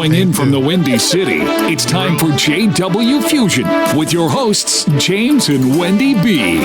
Flowing in from the Windy City, it's time for JW Fusion with your hosts, James and Wendy B.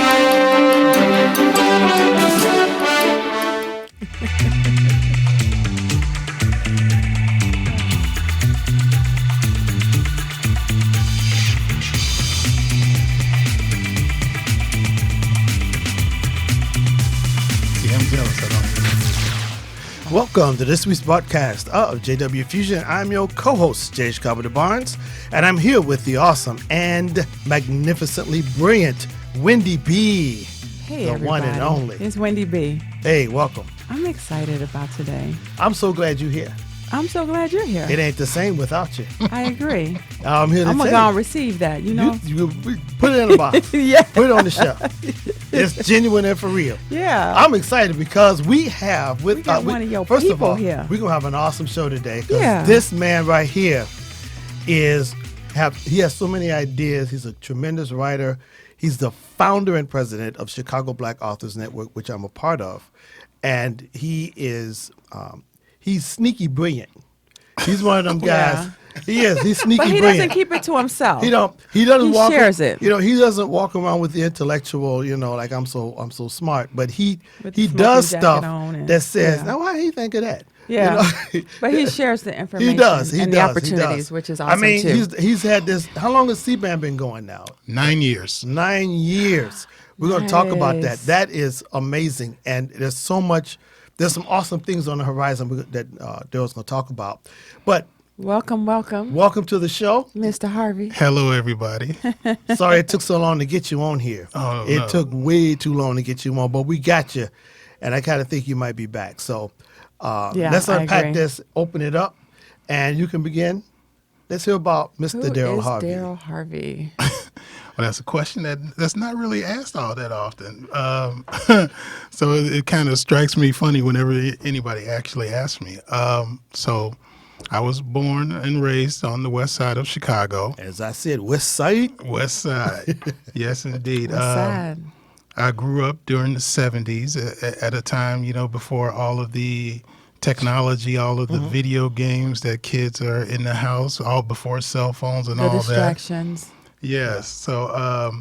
Welcome to this week's podcast of JW Fusion. I'm your co-host, Jay Carpenter Barnes, and I'm here with the awesome and magnificently brilliant Wendy B. Hey, the everybody. one and only. It's Wendy B. Hey, welcome. I'm excited about today. I'm so glad you're here. I'm so glad you're here. It ain't the same without you. I agree. I'm here to I'm tell going to you. receive that, you know? You put it in a box. Yeah. Put it on the shelf. It's genuine and for real. Yeah. I'm excied because we have with got one of your first of people all, here. we're gonna have an awesome show today. 'Cause Yeah. this man right here he has so many ideas. He's a tremendous writer. He's the founder and president of Chicago Black Authors Network, which I'm a part of, and he is he's sneaky brilliant. He's one of them guys. Yeah. He is. He's sneaky But he brilliant. doesn't keep it to himself. He doesn't He walk. shares it. You know, he doesn't walk around with the intellectual. You know, like I'm so smart. But he With the does smoking stuff jacket on and- that says, yeah. "Now, why do you think of that?" Yeah. You know? But he shares the information He does. He and does. the He opportunities, does. which is awesome, I mean, too. he's had this. How long has C-Band been going now? 9 years. 9 years. We're going to talk about that. Nice. That is amazing, and there's so much. There's some awesome things on the horizon that Darryl's going to talk about. But Welcome, welcome to the show. Mr. Harvey. Hello, everybody. Sorry it took so long to get you on here. Oh, it no. took way too long to get you on, but we got you, and I kind of think you might be back. So Yeah, let's I unpack agree. this, open it up, and you can begin. Let's hear about Mr. Who Darryl is Harvey. Darryl Harvey? Well, that's a question that's not really asked all that often. So it kind of strikes me funny whenever anybody actually asks me. So I was born and raised on the west side of Chicago. As I said, West Side. West side. Yes, indeed. What's sad? I grew up during the 70s at a time, you know, before all of the technology, all of the video games that kids are in the house, all before cell phones and The all that. distractions. Yes. So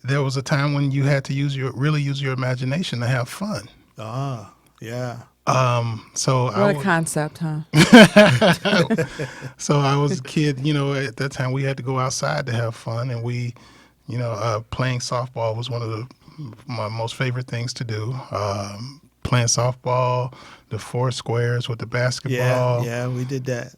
there was a time when you had to really use your imagination to have fun. Ah, yeah. So What a concept, huh? So I was a kid, you know, at that time we had to go outside to have fun, and we, you know, playing softball was one of my most favorite things to do. Playing softball, the four squares with the basketball. Yeah, we did that.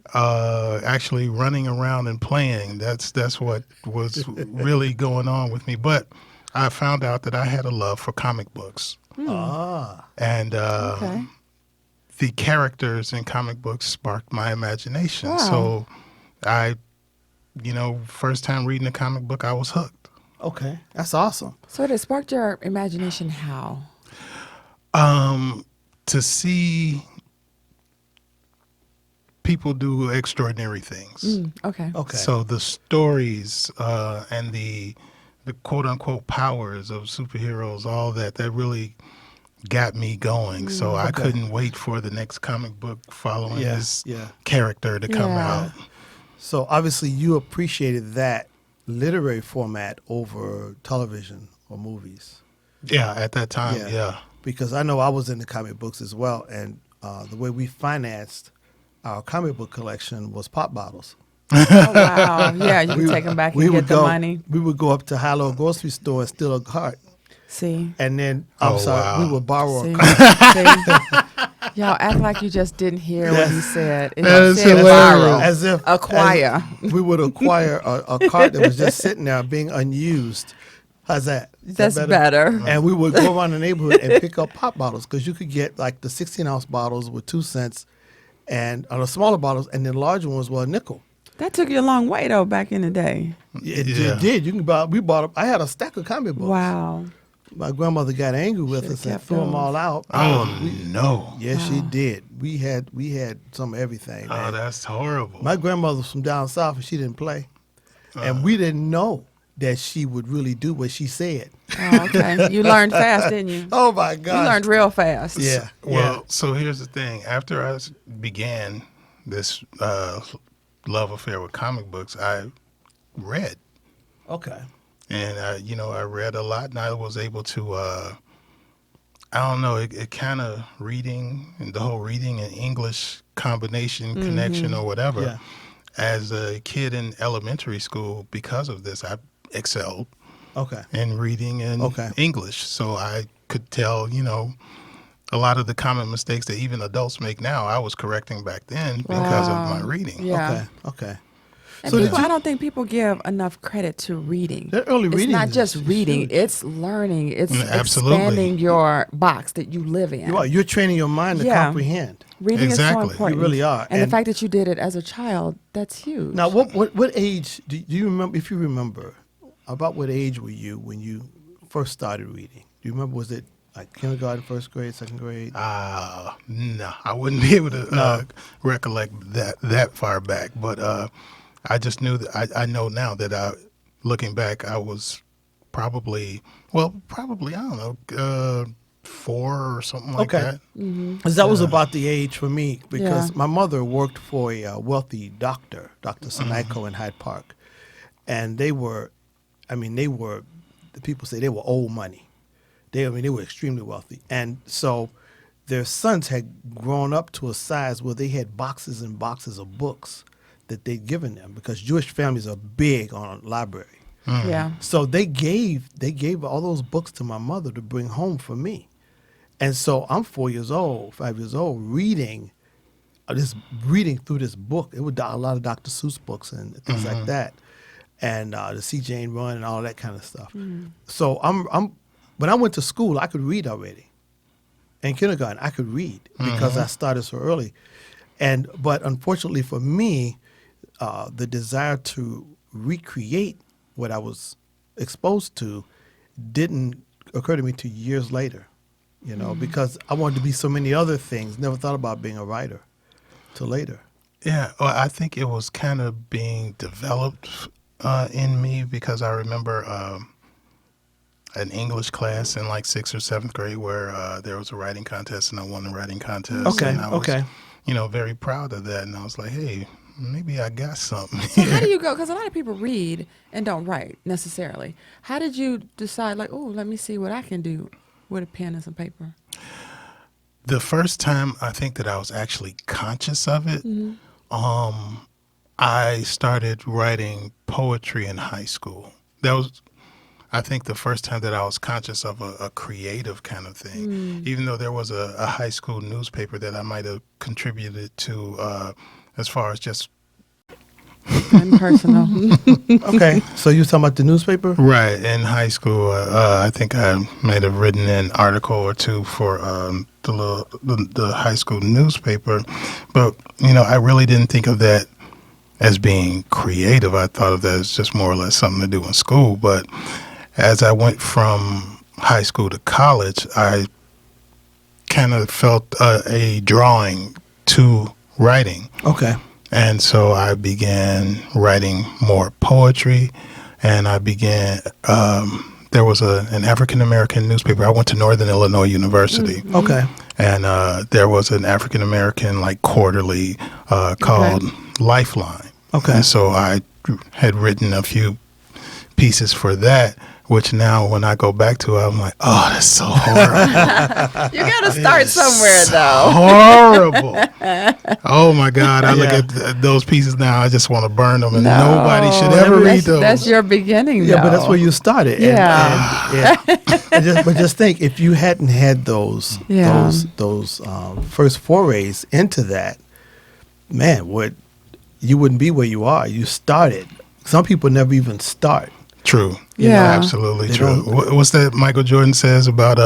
Actually running around and playing. That's what was really going on with me. But I found out that I had a love for comic books. Ah, And Okay. the characters in comic books sparked my imagination. Wow. So I, you know, first time reading a comic book, I was hooked. okay. That's awesome. So it sparked your imagination how? To see people do extraordinary things. Okay. Okay. So the stories and the quote unquote powers of superheroes, all that really got me going. So I couldn't wait for the next comic book following Yeah, this yeah. character to come Yeah. out. So obviously you appreciated that literary format over television or movies. Yeah, at that time, yeah. Because I know I was into comic books as well, and the way we financed our comic book collection was pop bottles. Oh, wow. Yeah, you can take them back and get the money. We would go up to Hilo grocery store and steal a cart, See? and then wow. we would borrow See? a cart. See? Y'all act like you just didn't hear what he said. It That is said hilarious. borrow. As if Acquire. we would acquire a cart that was just sitting there being unused. How's that? Is that That's better. And we would go around the neighborhood and pick up pop bottles because you could get like the 16-ounce bottles with 2 cents, and the smaller bottles, and then larger ones were a nickel. That took you a long way, though, back in the day. It Yeah. did. You can buy. We bought. I had a stack of comic books. Wow. My grandmother got angry with Should've us and kept threw them those. all out. Oh, no. Yes, she Wow. did. We had some of everything. Oh, Man. that's horrible. My grandmother was from down south, and she didn't play, and we didn't know that she would really do what she said. Oh, okay. You learned fast, didn't you? Oh my You God! learned real fast. Yeah. Well, so here's the thing. After I began this love affair with comic books, I read. Okay. And, I read a lot, and I was able to, I don't know, it kind of reading, and the whole reading and English combination, connection, or whatever. Yeah. As a kid in elementary school, because of this, I excelled Okay. in reading and English. So I could tell, a lot of the common mistakes that even adults make now, I was correcting back then because of my reading. Yeah. Okay. And So people, I don't think people give enough credit to reading. That early reading It's not is just reading; huge. it's learning. It's Absolutely. expanding your box that you live in. You're training your mind to comprehend. Reading is so Exactly. important. You really are. And the And- fact that you did it as a child, that's huge. Now, what age do you remember? If you remember, about what age were you when you first started reading? Do you remember? Was it like kindergarten, first grade, second grade? No, I wouldn't be able to recollect that far back. But I just knew that I know now that looking back, I was probably I don't know, 4 or something like that. Because that was about the age for me, because Yeah. my mother worked for a wealthy doctor, Dr. Sinaico in Hyde Park. And they were, the people say they were old money. They were extremely wealthy. And so their sons had grown up to a size where they had boxes and boxes of books that they'd given them, because Jewish families are big on library. Yeah. So they gave all those books to my mother to bring home for me. And so I'm 5 years old, reading through this book. It was a lot of Dr. Seuss books and things like that, and the C. Jane Run and all that kind of stuff. So when I went to school, I could read already. In kindergarten, I could read because I started so early. But unfortunately for me, the desire to recreate what I was exposed to didn't occur to me till years later, because I wanted to be so many other things. Never thought about being a writer till later. Yeah, well, I think it was kind of being developed in me, because I remember an English class in like 6th or 7th grade where there was a writing contest, and I won the writing contest. Okay, and I was, okay. very proud of that. And I was like, hey, maybe I got something. So how do you go? Because a lot of people read and don't write necessarily. How did you decide, like, oh, let me see what I can do with a pen and some paper? The first time I think that I was actually conscious of it, I started writing poetry in high school. That was, I think, the first time that I was conscious of a creative kind of thing. Even though there was a high school newspaper that I might have contributed to as far as just... Impersonal. Okay, so you talking about the newspaper? Right, in high school, I think I might have written an article or two for the high school newspaper. But, I really didn't think of that as being creative. I thought of that as just more or less something to do in school. But as I went from high school to college, I kind of felt a drawing to writing. Okay. And so I began writing more poetry, and I began, there was an African-American newspaper. I went to Northern Illinois University. Okay. And there was an African-American, quarterly called Lifeline. Okay. And so I had written a few pieces for that, which now when I go back to it, I'm like, oh, that's so horrible. You got to start somewhere, though. Horrible. Oh, my God. I look at those pieces now. I just want to burn them, and nobody should ever read those. That's your beginning, Yeah, though. but that's where you started. Yeah. But just think, if you hadn't had those first forays into that, man, you wouldn't be where you are. You started. Some people never even start. True. Yeah. Absolutely true. What's that Michael Jordan says about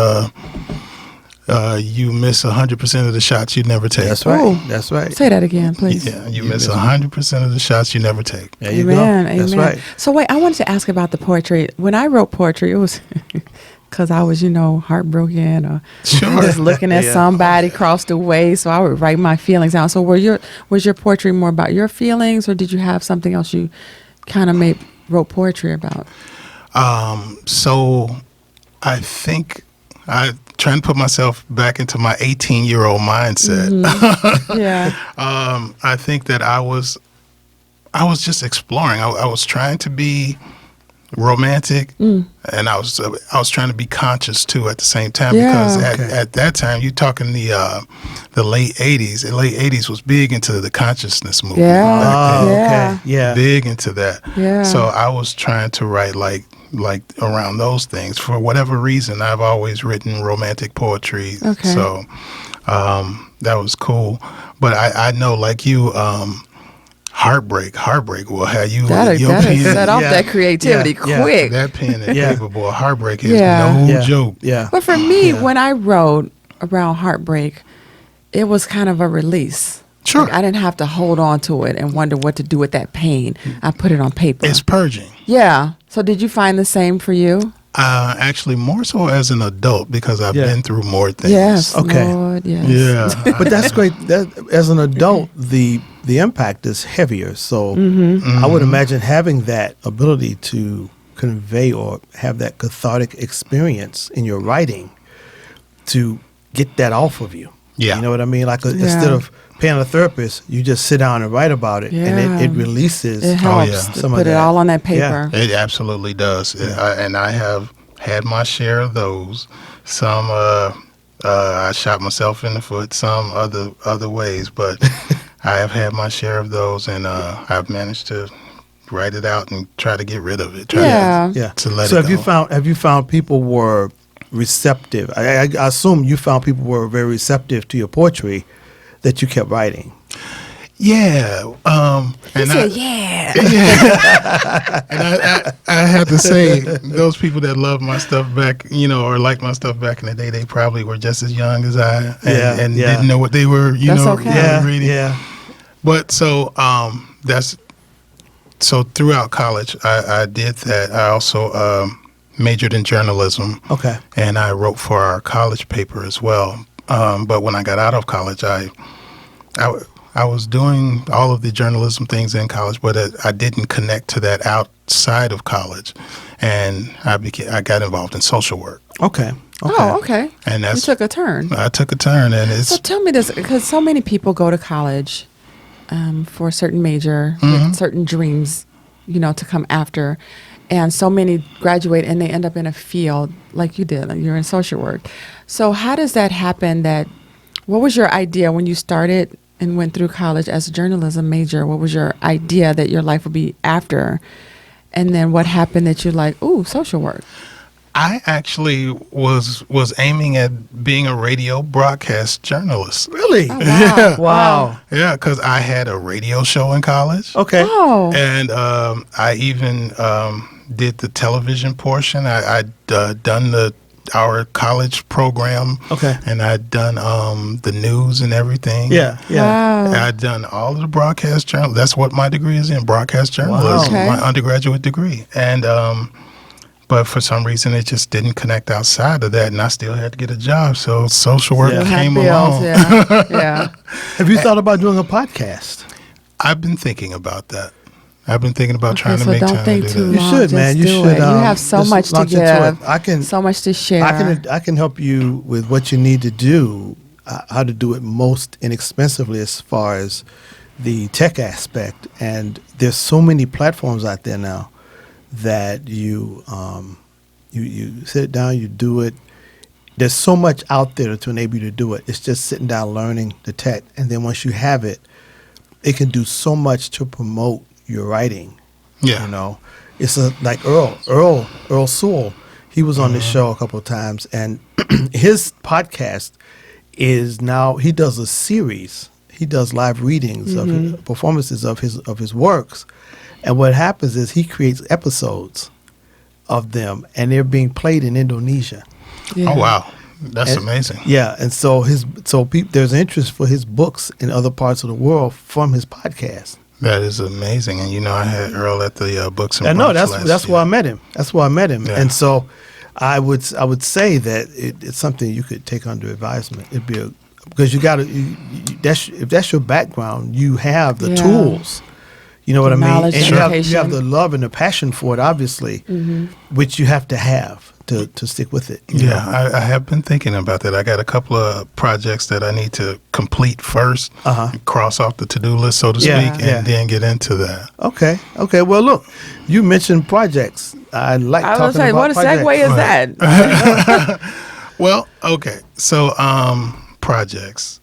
you miss 100% of the shots you never take? That's right. Ooh. That's right. Say that again, please. Yeah, you miss 100% of the shots you never take. There you Amen. go. Amen. That's right. So wait, I wanted to ask about the poetry. When I wrote poetry, it was because I was, heartbroken or just looking at somebody across the way. So I would write my feelings out. So was your poetry more about your feelings, or did you have something else you kind of wrote poetry about? So I think I trying to put myself back into my 18-year-old mindset. Yeah. I think that I was I was just exploring. I was trying to be romantic, and I was trying to be conscious too at the same time, because at that time, you're talking the late '80s. The late '80s was big into the consciousness movement. Big into that. Yeah. So I was trying to write like around those things. For whatever reason, I've always written romantic poetry. Okay. So that was cool. But I know, like you, Heartbreak will have you. That'll set off that creativity quick. That pen and paper, boy, Heartbreak is no joke. Yeah. But for me, when I wrote around Heartbreak, it was kind of a release. Sure. Like, I didn't have to hold on to it and wonder what to do with that pain. I put it on paper. It's purging. Yeah. So did you find the same for you? Actually, more so as an adult, because I've been through more things. Yes. Okay. Lord, yes. Yeah. But that's great. As an adult, the impact is heavier. So I would imagine having that ability to convey or have that cathartic experience in your writing to get that off of you. Yeah. You know what I mean? Like instead of paying a therapist, you just sit down and write about it, and it releases. It helps to put it all on that paper. It absolutely does. And I have had my share of those. Some I shot myself in the foot. Some other ways, but I have had my share of those, and I've managed to write it out and try to get rid of it. To let it go. So have you found people were receptive? I assume you found people were very receptive to your poetry that you kept writing. Yeah. He said, yeah. And I have to say, those people that love my stuff back, or like my stuff back in the day, they probably were just as young as I and didn't know what they were, reading. Yeah. But so so throughout college, I did that. I also majored in journalism. Okay. And I wrote for our college paper as well. But when I got out of college, I was doing all of the journalism things in college, but I didn't connect to that outside of college, and I got involved in social work. Okay. Oh, okay. And you took a turn. I took a turn, and it's. So tell me this, because so many people go to college for a certain major, with certain dreams, to come after. And so many graduate and they end up in a field like you did. You're in social work. So how does that happen? What was your idea when you started and went through college as a journalism major? What was your idea that your life would be after? And then what happened that you're like, ooh, social work? I actually was aiming at being a radio broadcast journalist. Really? Oh, wow. Wow. Yeah, because I had a radio show in college. Okay. Oh. And I even did the television portion. I'd done our college program. Okay. And I'd done the news and everything. Yeah. Wow. I'd done all of the broadcast journalism. That's what my degree is in, broadcast journalism, Okay. my undergraduate degree. And but for some reason, it just didn't connect outside of that, and I still had to get a job. So social work came along. Yeah. Have you thought about doing a podcast? I've been thinking about that. I've been thinking about trying to so make don't time think to do too that. long. You should, Just man. You do should. it. You have so just much to launch into it. give. So much to share. I can help you with what you need to do, how to do it most inexpensively as far as the tech aspect. And there's so many platforms out there now that you sit down, you do it. There's so much out there to enable you to do it. It's just sitting down, learning the tech, and then once you have it, it can do so much to promote your writing. Yeah. It's like Earl Sewell. He was on this show a couple of times, and his podcast is now, he does a series. He does live readings of his performances of his works, and what happens is he creates episodes of them, and they're being played in Indonesia. Yeah. Oh wow, that's amazing. Yeah, and so there's interest for his books in other parts of the world from his podcast. That is amazing, and I had Earl at the Books and I know Brunch that's where I met him. That's where I met him, Yeah. and so I would say that it's something you could take under advisement. It'd be because you got to. If that's your background, you have the tools. You know what I mean? Knowledge, And education. you have the love and the passion for it, obviously, which you have to have to stick with it. you know? I have been thinking about that. I got a couple of projects that I need to complete first, and cross off the to-do list, so to Yeah, speak, yeah. and then get into that. Okay. Well, look, you mentioned projects. I like I was talking gonna say, about what a projects. segue is that? Well, okay. So, projects.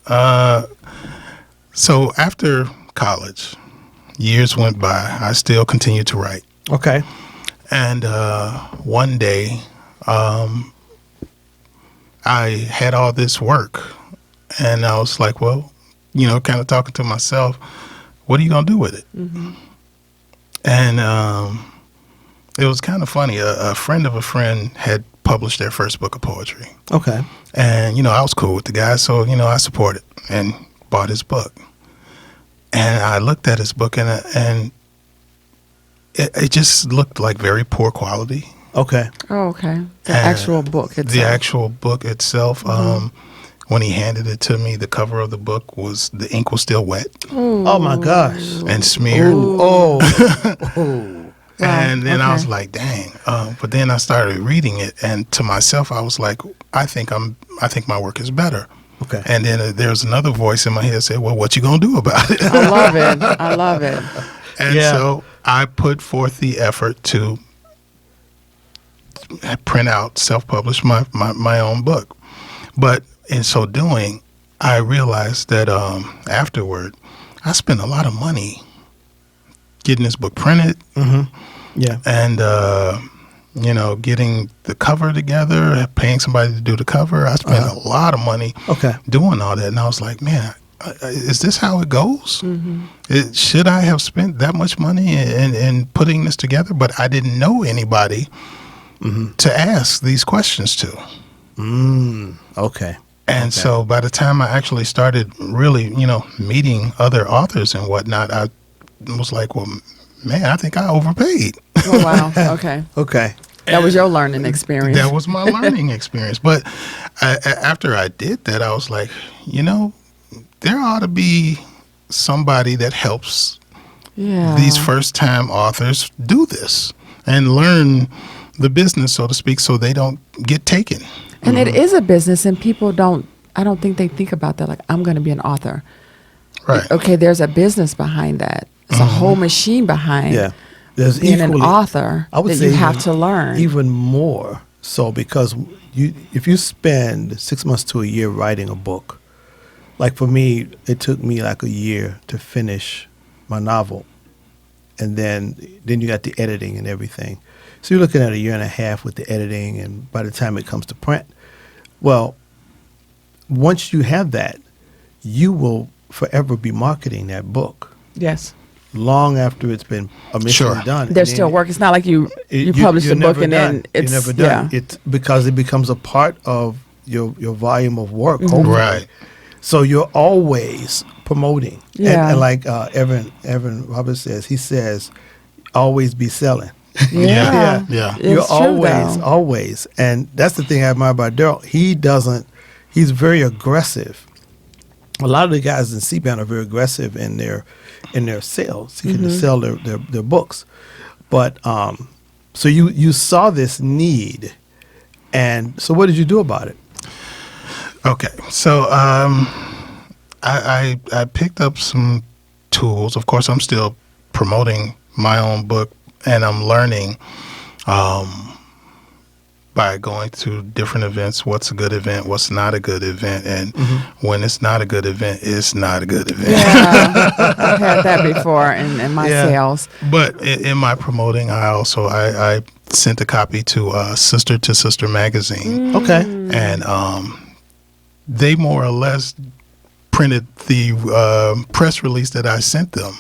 So after college, years went by. I still continued to write. Okay. And one day, I had all this work, and I was like, well, kind of talking to myself, what are you going to do with it? And it was kind of funny. A friend of a friend had published their first book of poetry. Okay. And, I was cool with the guy, so, I supported and bought his book. And I looked at his book, and it just looked like very poor quality. Okay. Oh, okay. The And actual book itself. The actual book itself. When he handed it to me, the cover of the book the ink was still wet Oh my gosh. and smeared. Oh. And then I okay. was like, dang. But then I started reading it, and to myself, I was like, I think my work is better. Okay. And then there's another voice in my head that said, well, what you gonna do about it? I love it. I love it. And Yeah. so I put forth the effort to print out, self-publish my own book. But in so doing, I realized that afterward, I spent a lot of money getting this book printed Yeah. and, getting the cover together, paying somebody to do the cover. I spent a lot of money Okay. doing all that. And I was like, man, is this how it goes? Should I have spent that much money in putting this together? But I didn't know anybody to ask these questions to. Okay. And so by the time I actually started really, meeting other authors and whatnot, I was like, well, man, I think I overpaid. Oh, wow. Okay. Okay. That was your learning experience. That was my learning experience. But after I did that, I was like, there ought to be somebody that helps yeah. these first-time authors do this and learn the business, so to speak, so they don't get taken. And it is a business, and people I don't think they think about that, like, I'm going to be an author. Right. Okay, there's a business behind that. It's a whole machine behind Yeah. There's being an equally- author I would that say you have even- to learn. Even more so, because if you spend 6 months to a year writing a book, like for me, it took me like a year to finish my novel. And then you got the editing and everything. So you're looking at a year and a half with the editing, and by the time it comes to print, well, once you have that, you will forever be marketing that book Yes. long after it's been initially Sure. done. And There's then still work. It's not like you publish you're the book never and done. then it's you're never done. yeah. It's because it becomes a part of your volume of work. Hopefully. Right. So you're always promoting. Yeah. And like Evan Roberts says, he says, always be selling. Yeah. Yeah. It's You're true, though. always. And that's the thing I admire about Darryl. He's very aggressive. A lot of the guys in C-Band are very aggressive in their sales, seeking to sell their books. But so you saw this need, and so what did you do about it? Okay, so I picked up some tools. Of course, I'm still promoting my own book, and I'm learning by going to different events, what's a good event, what's not a good event, and when it's not a good event, it's not a good event. Yeah. I've had that before in my Yeah. sales. But in my promoting, I sent a copy to Sister magazine, Okay. and they more or less printed the press release that I sent them,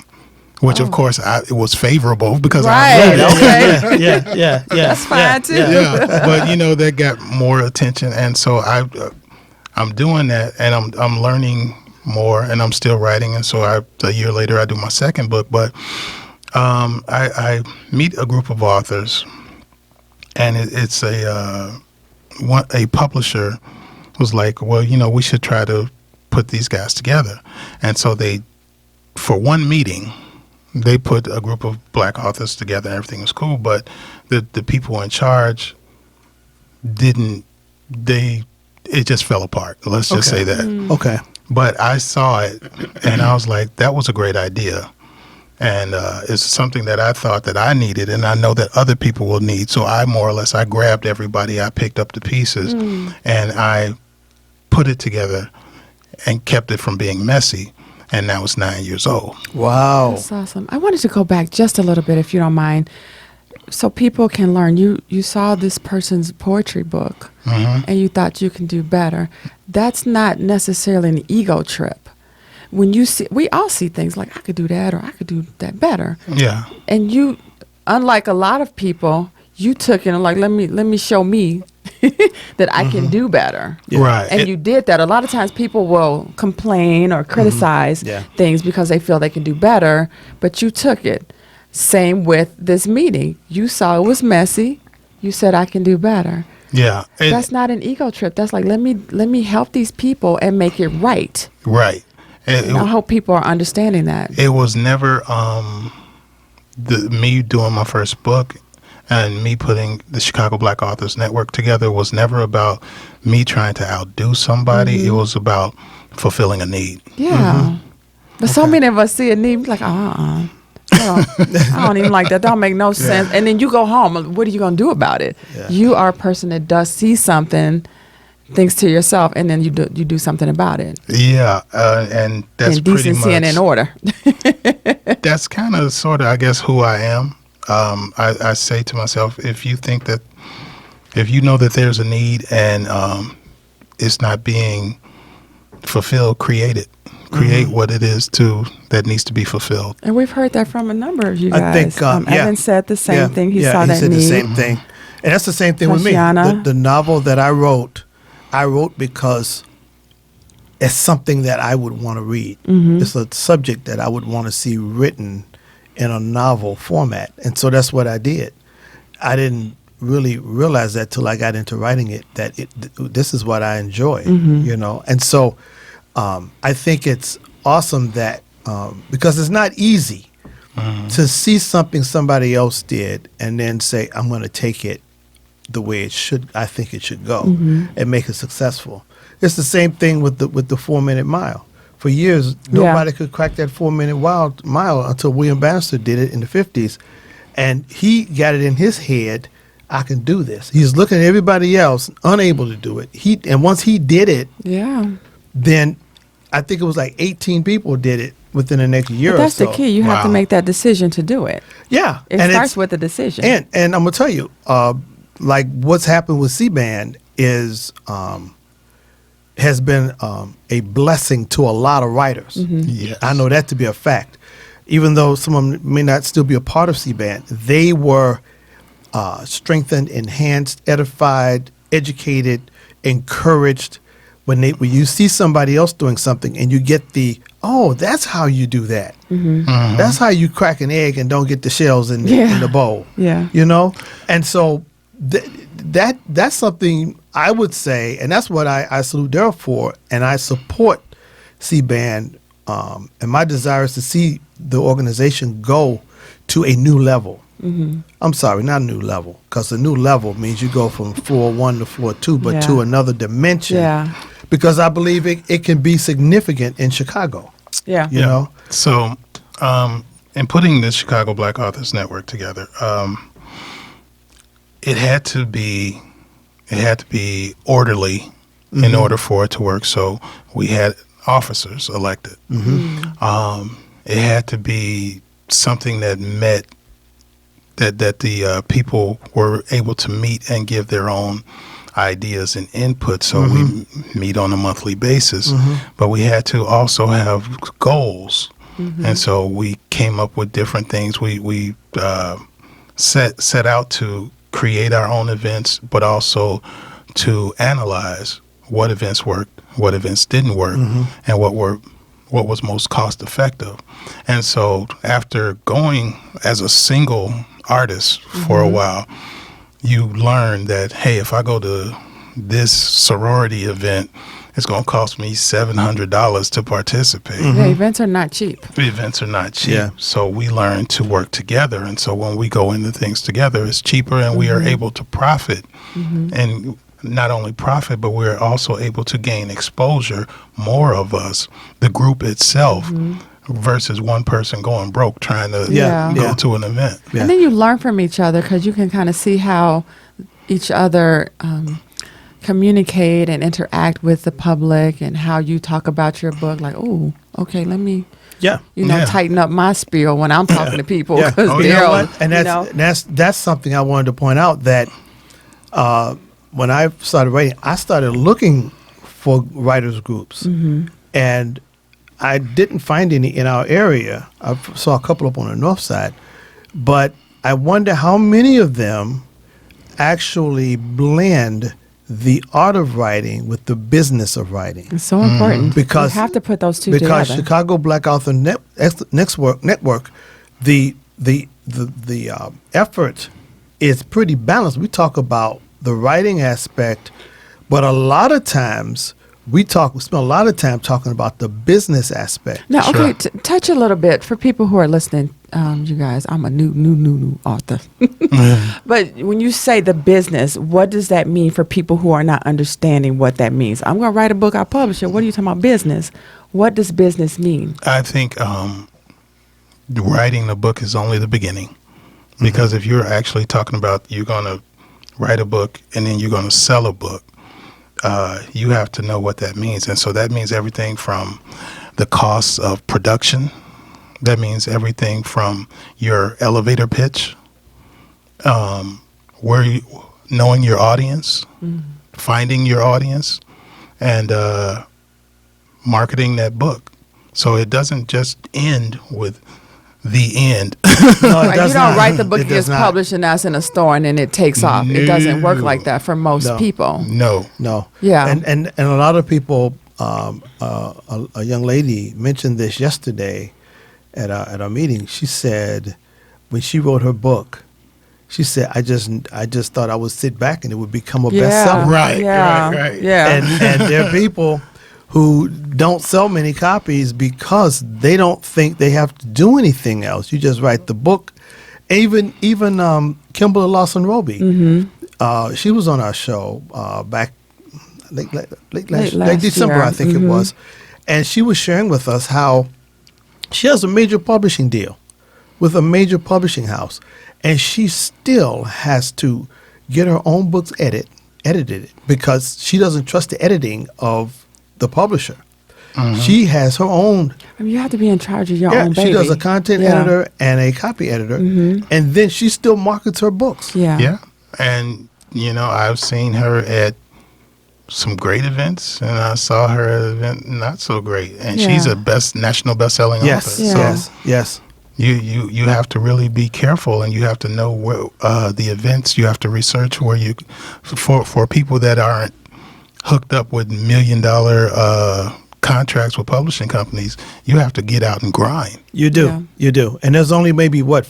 which of course it was favorable because I Right. wrote it. Okay. Yeah. That's fine, too. Yeah, but that got more attention, and so I'm doing that, and I'm learning more, and I'm still writing, and so a year later I do my second book. But I meet a group of authors, and it's a publisher was like, well, we should try to put these guys together, and so for one meeting, they put a group of black authors together and everything was cool, but the people in charge it just fell apart. Let's just say that. Okay. But I saw it and I was like, that was a great idea. And it's something that I thought that I needed, and I know that other people will need. So I grabbed everybody, I picked up the pieces, and I put it together and kept it from being messy. And now it's 9 years old. Wow. That's awesome. I wanted to go back just a little bit, if you don't mind, so people can learn. You saw this person's poetry book, and you thought you can do better. That's not necessarily an ego trip. When you see, we all see things like, I could do that, or I could do that better. Yeah. And you, unlike a lot of people, you took it and like, let me show me that I can do better. Yeah. Right. And you did that. A lot of times people will complain or criticize things because they feel they can do better, but you took it. Same with this meeting. You saw it was messy. You said, I can do better. Yeah. That's not an ego trip. That's like, let me help these people and make it right. Right. And I hope people are understanding that. It was never me doing my first book and me putting the Chicago Black Authors Network together was never about me trying to outdo somebody. It was about fulfilling a need. Yeah. But so many of us see a need like, I don't even like that. That don't make no sense. And then you go home. What are you going to do about it? Yeah. You are a person that does see something, thinks to yourself, and then you do something about it. Yeah, and that's in pretty decency much, and in order. That's kind of sort of, I guess, who I am. I say to myself, if you know that there's a need and it's not being fulfilled, create it. Create what it is that needs to be fulfilled. And we've heard that from a number of you guys. I think Evan said the same thing. He saw that said need. the same thing. And that's the same thing with me. The novel that I wrote because it's something that I would want to read. It's a subject that I would want to see written in a novel format. And so that's what I did. I didn't really realize that till I got into writing it, that this is what I enjoy, you know. And so I think it's awesome that because it's not easy to see something somebody else did and then say, I'm going to take it the way it should. I think it should go and make it successful. It's the same thing with the 4-minute mile. For years, nobody could crack that 4-minute mile until William Bannister did it in the 50s, and he got it in his head. I can do this. He's looking at everybody else unable to do it. And once he did it, then I think it was like 18 people did it within the next year or so. That's the key. You have to make that decision to do it. Yeah. It starts with a decision. And I'm going to tell you, like what's happened with C-Band is has been a blessing to a lot of writers. Yes. I know that to be a fact. Even though some of them may not still be a part of C-Band, they were strengthened, enhanced, edified, educated, encouraged. When you see somebody else doing something and you get that's how you do that. That's how you crack an egg and don't get the shells in the bowl. Yeah. You know? And so that's something I would say, and that's what I salute Darryl for, and I support C-Band, and my desire is to see the organization go to a new level. I'm sorry, not a new level, because a new level means you go from floor 1 to floor 2, but to another dimension. Yeah. Because I believe it can be significant in Chicago. Yeah. You know? So, in putting the Chicago Black Authors Network together, it had to be orderly in order for it to work. So we had officers elected. It had to be something that met that the people were able to meet and give their own ideas and input. So we meet on a monthly basis, but we had to also have goals. And so we came up with different things. We set out to create our own events, but also to analyze what events worked, what events didn't work, and what was most cost effective. And so after going as a single artist for a while, you learn that, hey, if I go to this sorority event it's going to cost me $700 to participate. Yeah, events are not cheap. Events are not cheap. Yeah. So we learn to work together. And so when we go into things together, it's cheaper and we are able to profit. And not only profit, but we're also able to gain exposure, more of us, the group itself, versus one person going broke trying to Yeah. go Yeah. to an event. Yeah. And then you learn from each other because you can kind of see how each other communicate and interact with the public, and how you talk about your book. Like, oh, okay, let me, Yeah. Yeah. tighten up my spiel when I'm talking to people. Yeah. 'Cause Oh, You they're, know what? And you that's something I wanted to point out, that when I started writing, I started looking for writers groups, and I didn't find any in our area. I saw a couple up on the north side, but I wonder how many of them actually blend the art of writing with the business of writing. It's so important Because- you have to put those two Because together. Chicago Black Author Network, the effort is pretty balanced. We talk about the writing aspect, but a lot of times we spend a lot of time talking about the business aspect. Now, Sure. okay, touch a little bit for people who are listening. You guys, I'm a new author. But when you say the business, what does that mean for people who are not understanding what that means? I'm going to write a book, I'll publish it. What are you talking about business? What does business mean? I think writing the book is only the beginning, because if you're actually talking about you're going to write a book and then you're going to sell a book, you have to know what that means. And so that means everything from the costs of production. That means everything from your elevator pitch, knowing your audience, finding your audience, and marketing that book. So it doesn't just end with the end. No, it Right, does you don't not. write the book, It it does gets not. published, and that's in a store, and then it takes off. It doesn't work No. like that for most No. people. No. No. Yeah. And a lot of people, a young lady mentioned this yesterday at our meeting. She said when she wrote her book, she said, I just thought I would sit back and it would become a bestseller. Right, Yeah. right. Yeah. And there are people who don't sell many copies because they don't think they have to do anything else. You just write the book. Even Kimberly Lawson Roby, she was on our show back late last December, year. I think it was, and she was sharing with us how she has a major publishing deal with a major publishing house, and she still has to get her own books edited because she doesn't trust the editing of the publisher. She has her own. I mean, you have to be in charge of your own baby. She does a content Yeah. editor and a copy editor, and then she still markets her books. Yeah. Yeah. And, I've seen her at some great events, and I saw her at an event not so great. And she's Yeah. a national best-selling Yes, author. Yeah. yes. You have to really be careful, and you have to know where the events. You have to research where you for people that aren't hooked up with $1 million contracts with publishing companies. You have to get out and grind. You do, Yeah. you do. And there's only maybe what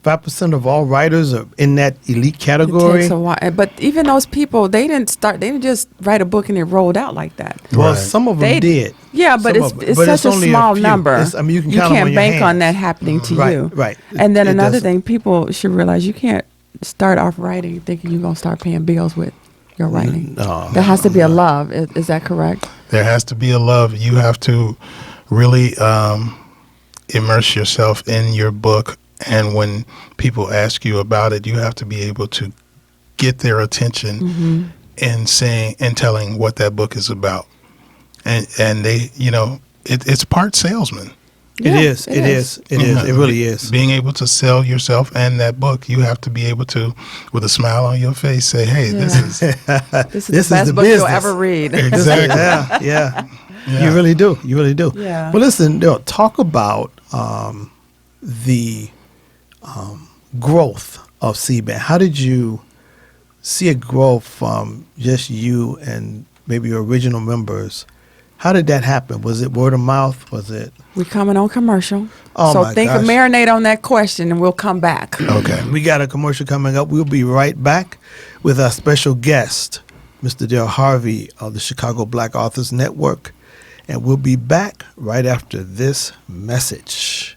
5% of all writers are in that elite It category. takes a while. But even those people, they didn't just write a book and it rolled out like that. Well, Right. some of them They did. Yeah, but Some it's of them. it's But such a only small few. number. It's- I mean, you can count them can't on your bank on hands. that happening to Right, you. right. And then It another doesn't. thing, people should realize you can't start off writing thinking you're gonna start paying bills with your writing. No. There has to be a love. Is that correct? There has to be a love. You have to really immerse yourself in your book. And when people ask you about it, you have to be able to get their attention in saying and telling what that book is about. And they, it's part salesman. It is. It really is. Being able to sell yourself and that book, you have to be able to, with a smile on your face, say, "Hey, this Yeah. is This is This is the best the book you'll business. ever read. exactly." Yeah. Yeah. You really do. You really do. Yeah. But listen, talk about the growth of C-Band. How did you see it grow from just you and maybe your original members? How did that happen? Was it word of mouth? Was it? We're coming on commercial. Oh, so my think gosh. of marinate on that question and we'll come back. Okay. We got a commercial coming up. We'll be right back with our special guest, Mr. Darryl Harvey of the Chicago Black Authors Network. And we'll be back right after this message.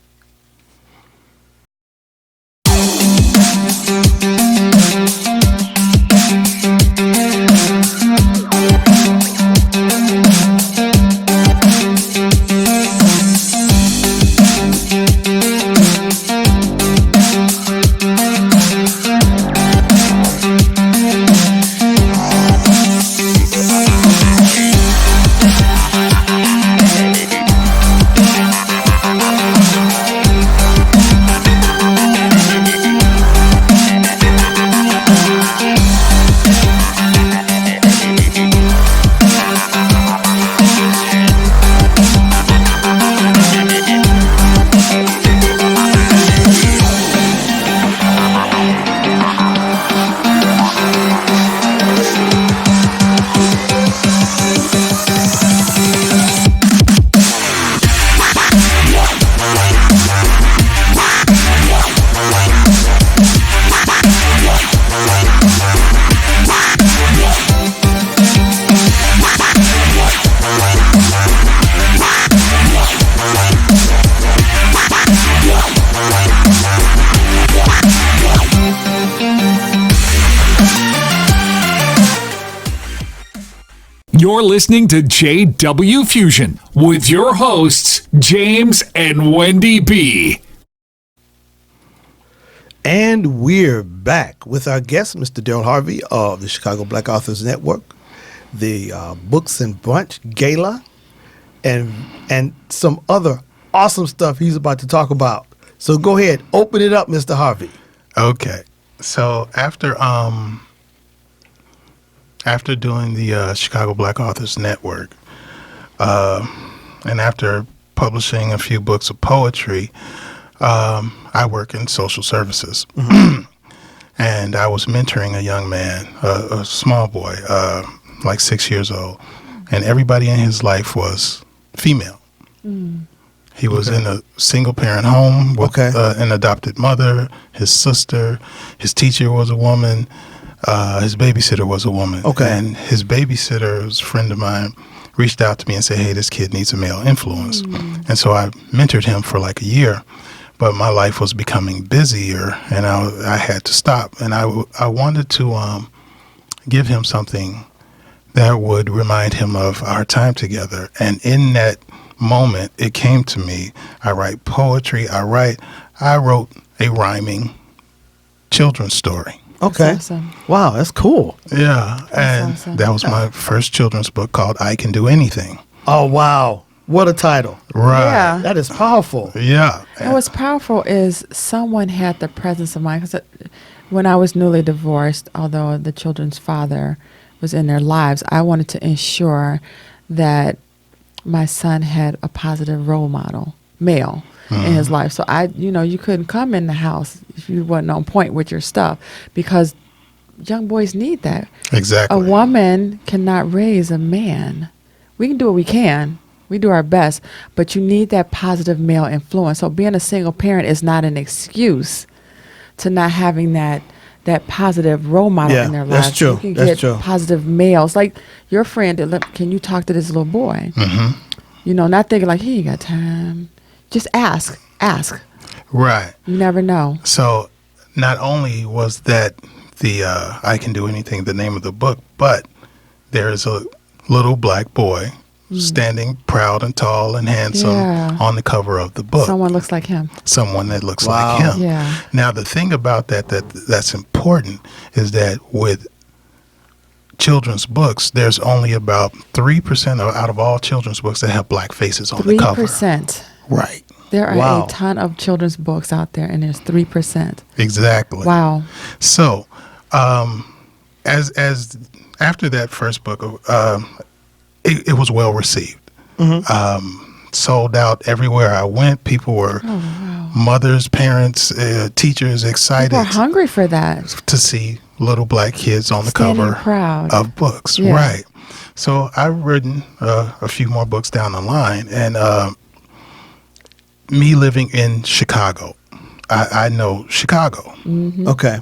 You're listening to JW Fusion with your hosts, James and Wendy B. And we're back with our guest, Mr. Darryl Harvey of the Chicago Black Authors Network, the Books and Brunch Gala, and some other awesome stuff he's about to talk about. So go ahead, open it up, Mr. Harvey. Okay. So after doing the Chicago Black Authors Network, and after publishing a few books of poetry, I work in social services. Mm-hmm. And I was mentoring a young man, a small boy, like 6 years old, and everybody in his life was female. Mm. He was in a single-parent home with an adopted mother, his sister, his teacher was a woman, his babysitter was a woman. And his babysitter, who's a friend of mine, reached out to me and said, hey, this kid needs a male influence. Mm. And so I mentored him for like a year, but my life was becoming busier, and I had to stop. And I wanted to give him something that would remind him of our time together. And in that moment, it came to me. I write poetry. I wrote a rhyming children's story. Okay. That's awesome. Wow, that's cool. Yeah. That's awesome. That was my first children's book called I Can Do Anything. Oh, wow. What a title. Right. Yeah. That is powerful. Yeah. And what's powerful is someone had the presence of mind. Because when I was newly divorced, although the children's father was in their lives, I wanted to ensure that my son had a positive role model, male, in his life. So you couldn't come in the house if you wasn't on point with your stuff, because young boys need that. Exactly. A woman cannot raise a man. We can do what we can. We do our best, but you need that positive male influence. So being a single parent is not an excuse to not having that positive role model in their lives. That's true. You can That's get true. positive males. Like your friend, can you talk to this little boy? Mm-hmm. Not thinking like, he ain't got time. Just ask. Right. You never know. So not only was that the I Can Do Anything, the name of the book, but there is a little black boy standing proud and tall and handsome on the cover of the book. Someone looks like him. Someone that looks like him. Yeah. Now, the thing about that's important is that with children's books, there's only about 3% out of all children's books that have black faces on the cover. 3%. Right. There are a ton of children's books out there, and there's 3%. Exactly. Wow. So, as after that first book, it was well received. Mm-hmm. Sold out everywhere I went. People were mothers, parents, teachers excited. People are hungry for that. To see little black kids on the Standing cover proud. of books. Yeah. Right. So I've written a few more books down the line, and me living in Chicago, I know Chicago. Mm-hmm. Okay.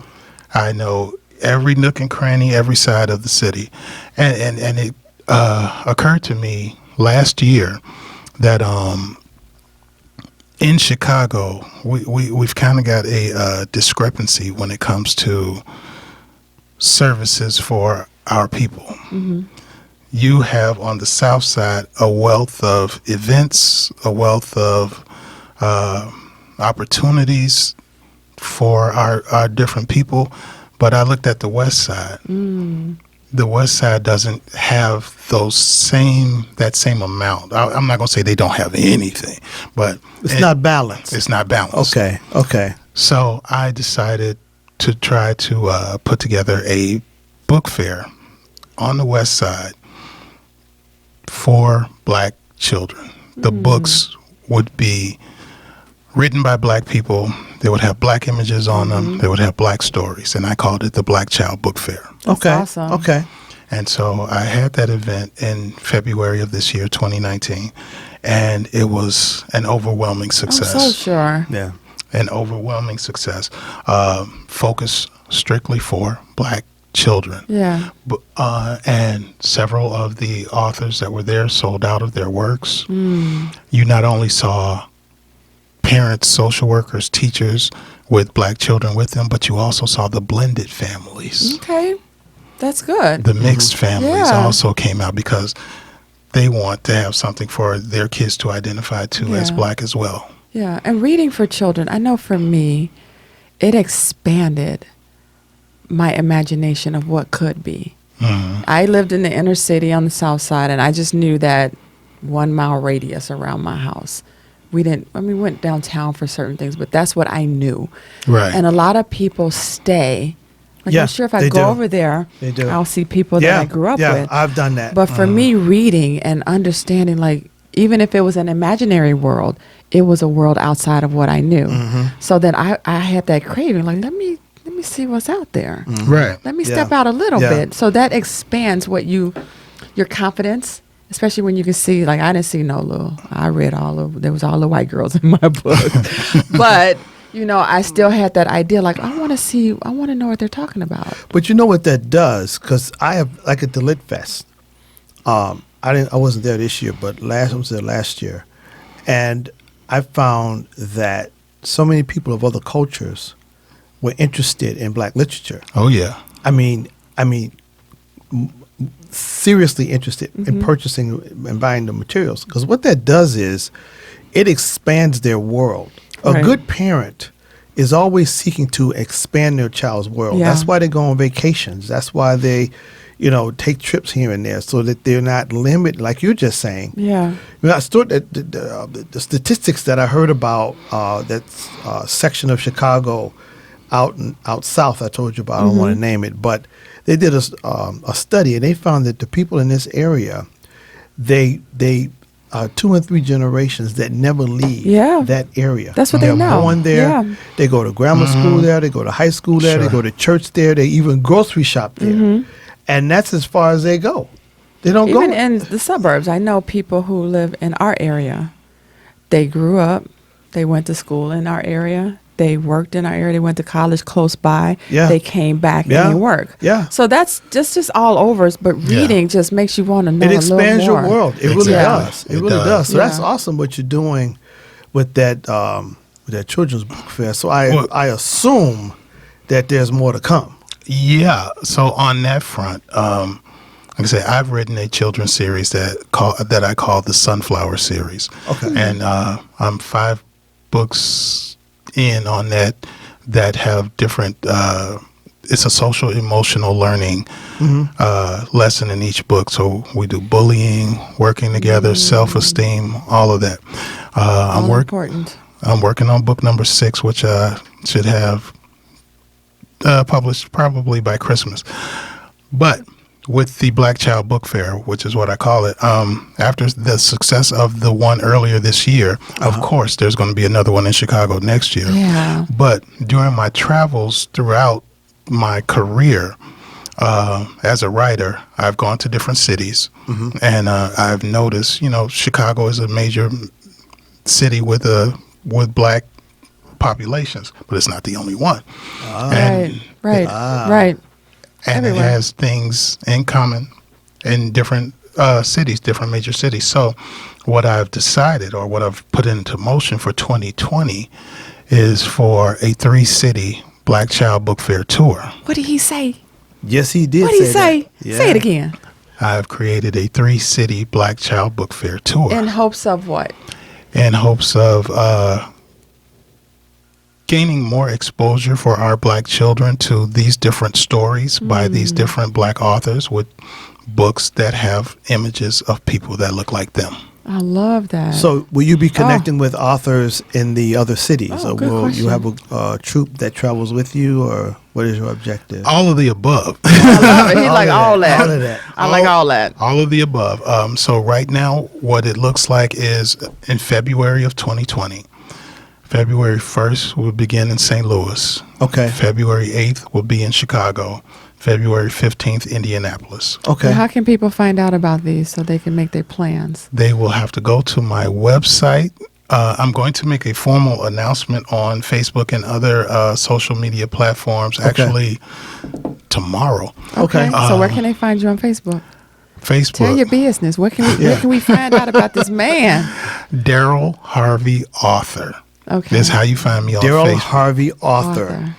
I know every nook and cranny, every side of the city. And it occurred to me last year that in Chicago, we've kind of got a discrepancy when it comes to services for our people. Mm-hmm. You have on the South Side a wealth of events, a wealth of opportunities for our different people. But I looked at the West Side. Mm. The West Side doesn't have that same amount. I'm not going to say they don't have anything, but it's not balanced. It's not balanced. Okay. So I decided to try to put together a book fair on the West Side for Black children. The books would be written by Black people. They would have Black images on them. They would have Black stories, and I called it the Black Child Book Fair. That's awesome. Okay. And so I had that event in February of this year, 2019, and it was an overwhelming success. I'm so sure. Yeah. An overwhelming success. Focused strictly for Black children. Yeah. And several of the authors that were there sold out of their works. You not only saw parents, social workers, teachers with Black children with them, but you also saw the blended families. Okay. That's good. The mixed families also came out because they want to have something for their kids to identify to as Black as well. Yeah. And reading for children, I know for me, it expanded my imagination of what could be. Mm-hmm. I lived in the inner city on the South Side, and I just knew that 1 mile radius around my house. We went downtown for certain things, but that's what I knew. Right. And a lot of people stay. Like, I'm sure if I go over there, I'll see people that I grew up with. Yeah, I've done that. But for me, reading and understanding, like, even if it was an imaginary world, it was a world outside of what I knew. Mm-hmm. So then I had that craving, like, let me see what's out there. Mm-hmm. Right. Let me step out a little bit. So that expands your confidence, especially when you can see, like, I didn't see I read there was all the white girls in my book. But, I still had that idea, like, I want to know what they're talking about. But you know what that does? Because I have, like at the Lit Fest, I wasn't there this year, but I was there last year. And I found that so many people of other cultures were interested in Black literature. Oh, yeah. I mean, seriously interested in purchasing and buying the materials. Because what that does is it expands their world. A good parent is always seeking to expand their child's world. Yeah. That's why they go on vacations. That's why they, take trips here and there so that they're not limited, like you're just saying. Yeah. The statistics that I heard about that section of Chicago out south I told you about, I don't want to name it, but they did a study, and they found that the people in this area, they 2 and 3 generations that never leave that area. That's what they know. They're born there. Yeah. They go to grammar school there. They go to high school there. They go to church there. They even grocery shop there. And that's as far as they go. They don't go. Even in the suburbs, I know people who live in our area. They grew up. They went to school in our area. They worked in our area. They went to college close by. Yeah. They came back and they work. Yeah. So that's just all over. But reading just makes you want to know a little more. It expands your world. It really does. It really does. So that's awesome what you're doing with that children's book fair. So I assume that there's more to come. Yeah. So on that front, like I said, I've written a children's series that I call the Sunflower series. Okay. And I'm 5 books in on that have different it's a social emotional learning lesson in each book. So we do bullying, working together, self-esteem, all of that. Important. I'm working on book number 6, which should have published probably by Christmas. But with the Black Child Book Fair, which is what I call it, after the success of the one earlier this year, of course, there's going to be another one in Chicago next year. Yeah. But during my travels throughout my career as a writer, I've gone to different cities, and I've noticed, Chicago is a major city with Black populations, but it's not the only one. Right. and Everywhere. it has things in common in different cities, different major cities. So what I've decided, or what I've put into motion for 2020, is for a 3-city Black Child Book Fair tour. What did he say? Yes, he did. What did he say? That. Yeah. Say it again. I've created a 3-city Black Child Book Fair tour. In hopes of what? In hopes of gaining more exposure for our Black children to these different stories by these different Black authors with books that have images of people that look like them. I love that. So, will you be connecting with authors in the other cities, Oh, or good will you have question. a troupe that travels with you, or what is your objective? All of the above. I love it. He like all that. All of that. I like all that. All of the above. So right now, what it looks like is in February of 2020, February 1st will begin in St. Louis. Okay. February 8th will be in Chicago. February 15th, Indianapolis. Okay. How can people find out about these so they can make their plans? They will have to go to my website. I'm going to make a formal announcement on Facebook and other social media platforms actually tomorrow. Okay. So where can they find you on Facebook? Facebook. Tell your business. Where can we find out about this man? Darryl Harvey, author. Okay. That's how you find me on Darryl Facebook. Harvey, author.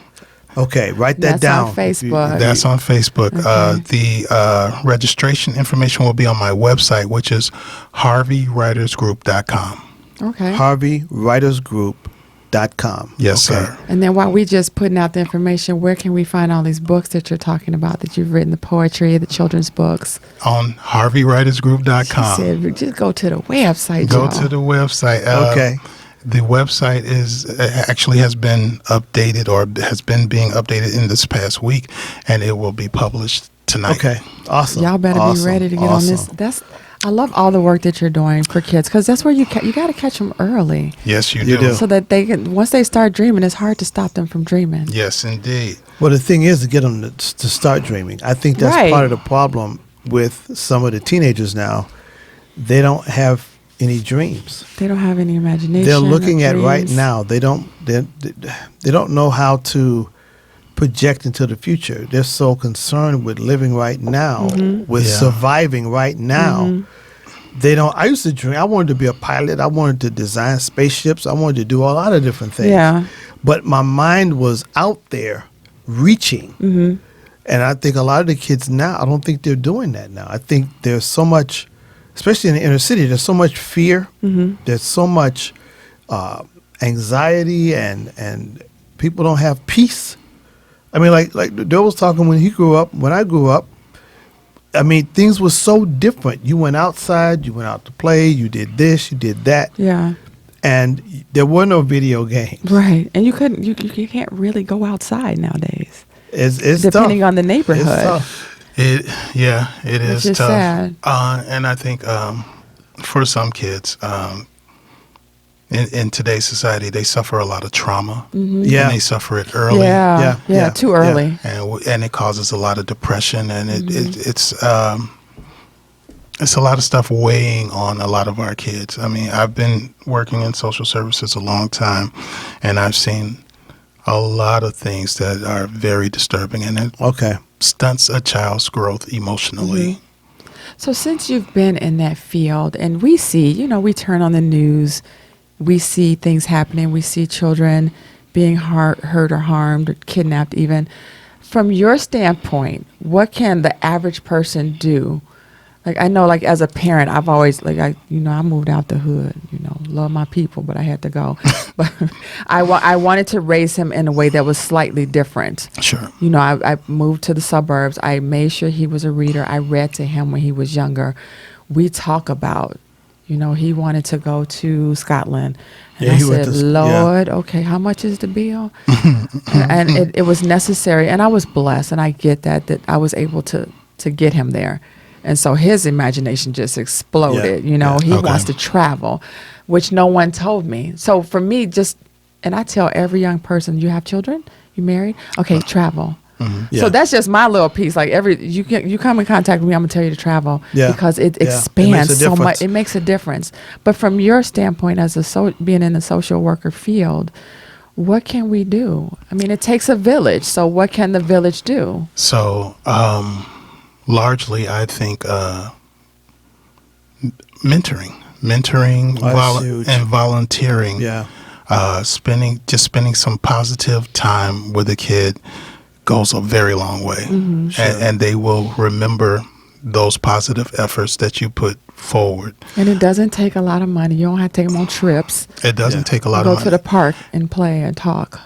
Okay, write that That's down. on Facebook. That's on Facebook. The registration information will be on my website, which is harveywritersgroup.com. Okay. HarveyWritersGroup.com. Yes, Okay. sir. And then while we just putting out the information, where can we find all these books that you're talking about, that you've written, the poetry, the children's books? On harveywritersgroup.com. She said, just go to the website, Go y'all. to the website. Okay. The website is actually has been updated, or has been being updated in this past week, and it will be published tonight. Okay. Awesome. Y'all better Awesome. be ready to get on this. I love all the work that you're doing for kids, because that's where you got to catch them early, Yes, you You do. do. so that they can, once they start dreaming, it's hard to stop them from dreaming. Yes, indeed. Well, the thing is to get them to start dreaming. I think that's Right. part of the problem with some of the teenagers now. They don't have any dreams. They don't have any imagination. They're or looking at right dreams. now. They don't know how to project into the future. They're so concerned with living right now, with Yeah. surviving right now. They don't. I used to dream. I wanted to be a pilot. I wanted to design spaceships. I wanted to do a lot of different things. Yeah. But my mind was out there, reaching. And I think a lot of the kids now, I don't think they're doing that now. I think there's so much, especially in the inner city, there's so much fear. There's so much anxiety, and people don't have peace. I mean, like Darryl was talking when he grew up. When I grew up, I mean, things were so different. You went outside, you went out to play, you did this, you did that, Yeah. and there were no video games. Right. And you couldn't. You can't really go outside nowadays, It's depending tough. on the It's neighborhood. tough. It is is tough. sad. And I think for some kids, in today's society, they suffer a lot of trauma, Yeah. and they suffer it early. Yeah. Yeah. Too Yeah. early. And it causes a lot of depression, and it's a lot of stuff weighing on a lot of our kids. I mean, I've been working in social services a long time, and I've seen a lot of things that are very disturbing, and it Okay. stunts a child's growth emotionally. So since you've been in that field, and we see, we turn on the news, we see things happening, we see children being hurt or harmed or kidnapped even. From your standpoint, what can the average person do? Like, I know, like, as a parent, I've always, like, I moved out the hood, love my people, but I had to go. But I wanted to raise him in a way that was slightly different. Sure. I moved to the suburbs. I made sure he was a reader. I read to him when he was younger. We talk about, he wanted to go to Scotland. And Yeah, I he went said, to Lord, okay, how much is the bill? and it was necessary. And I was blessed, and I get that I was able to get him there. And so his imagination just exploded. Yeah. He Okay. wants to travel, which no one told me. So for me, and I tell every young person, you have children? You married? Okay, travel. Yeah. So that's just my little piece. Like you come in contact with me, I'm gonna tell you to travel, Yeah. because it Yeah. It makes expands a so much. difference. It makes a difference. But from your standpoint, as being in the social worker field, what can we do? I mean, it takes a village. So what can the village do? So largely, I think mentoring Huge. and volunteering. Yeah. Spending some positive time with a kid goes a very long way, and they will remember those positive efforts that you put forward. And it doesn't take a lot of money. You don't have to take them on trips. It doesn't take a lot Go of to money. the park and play and talk.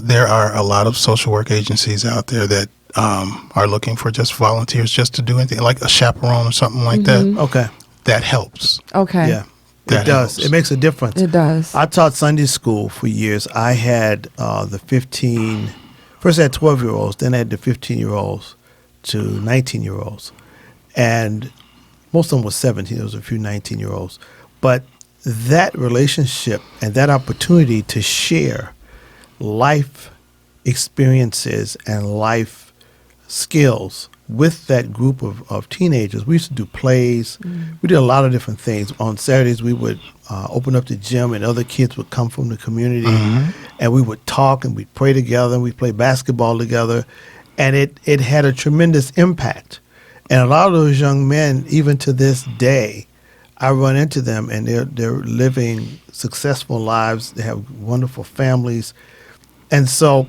There are a lot of social work agencies out there that are looking for just volunteers just to do anything, like a chaperone or something like that. Okay. That helps. Okay. Yeah. That It does. helps. It makes a difference. It does. I taught Sunday school for years. I had first I had 12-year-olds, then I had the 15-year-olds to 19-year-olds. And most of them were 17. There was a few 19-year-olds. But that relationship and that opportunity to share life experiences and life skills with that group of teenagers. We used to do plays. We did a lot of different things. On Saturdays, we would open up the gym, and other kids would come from the community, and we would talk, and we'd pray together, and we'd play basketball together, and it had a tremendous impact. And a lot of those young men, even to this day, I run into them, and they're living successful lives. They have wonderful families, and so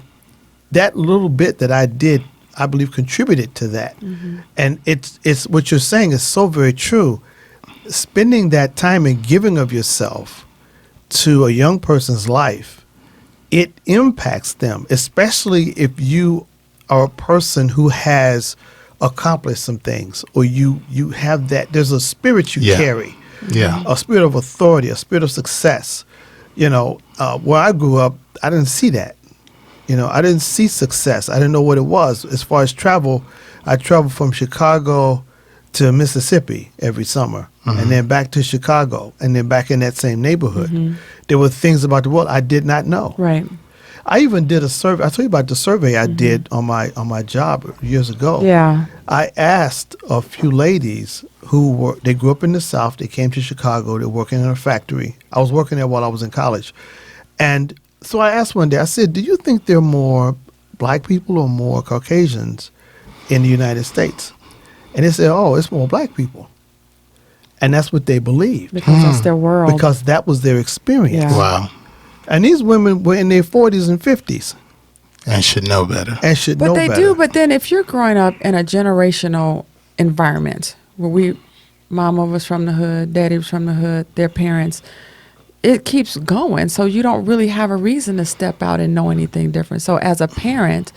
that little bit that I did, I believe, contributed to that. And it's what you're saying is so very true. Spending that time and giving of yourself to a young person's life, it impacts them, especially if you are a person who has accomplished some things, or you have that, there's a spirit you carry, a spirit of authority, a spirit of success. Where I grew up, I didn't see that. I didn't see success. I didn't know what it was. As far as travel, I traveled from Chicago to Mississippi every summer, and then back to Chicago, and then back in that same neighborhood. There were things about the world I did not know. Right. I even did a survey. I told you about the survey I did on my job years ago. Yeah. I asked a few ladies they grew up in the South. They came to Chicago. They're working in a factory. I was working there while I was in college, and so I asked one day. I said, "Do you think there are more black people or more Caucasians in the United States?" And they said, "Oh, it's more black people," and that's what they believed Because that's their world. because that was their experience. Yeah. Wow. And these women were in their 40s and 50s And should know better. and should But know they better. do. But then if you're growing up in a generational environment where mama was from the hood, daddy was from the hood, their parents, it keeps going. So you don't really have a reason to step out and know anything different. So as a parent,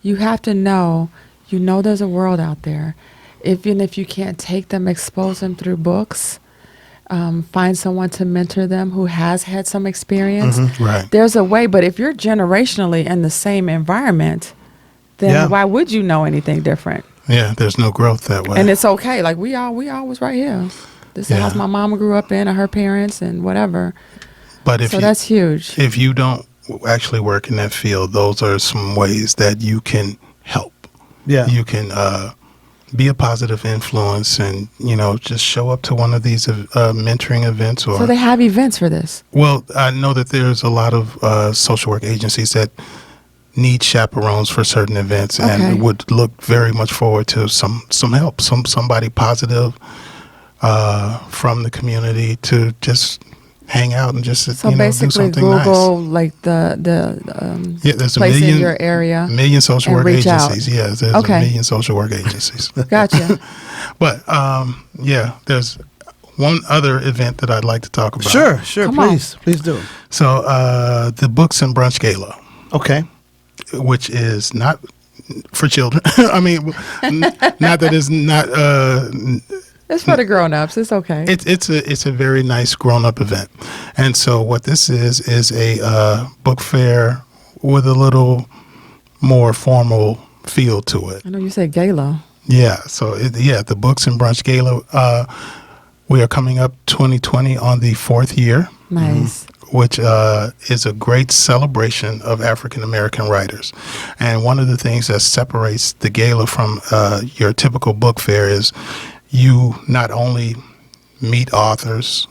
you have to know, there's a world out there. Even if you can't take them, expose them through books, find someone to mentor them who has had some experience. Right. There's a way, but if you're generationally in the same environment, then why would you know anything different? Yeah, there's no growth that way. And it's okay. Like we all was right here. This is the house my mama grew up in, and her parents, and whatever. But if that's huge. If you don't actually work in that field, those are some ways that you can help. Yeah. You can be a positive influence, and just show up to one of these mentoring events. Or So they have events for this. Well, I know that there's a lot of social work agencies that need chaperones for certain events, and would look very much forward to some help, somebody positive from the community to just hang out and just So do basically, something Google nice. like the There's place in your area. a million social and work reach out. agencies. Yeah, there's Okay. a million social work agencies. Gotcha. But there's one other event that I'd like to talk about. Sure, Come on. please do. So the Books and Brunch Gala, Okay. which is not for children. I mean, not that it's not. It's for the grown-ups. It's okay. It's a very nice grown-up event, and so what this is a book fair with a little more formal feel to it. I know you said gala. Yeah. So the Books and Brunch Gala. We are coming up 2020 on the 4th year. Nice. Which is a great celebration of African American writers. And one of the things that separates the gala from your typical book fair is you not only meet authors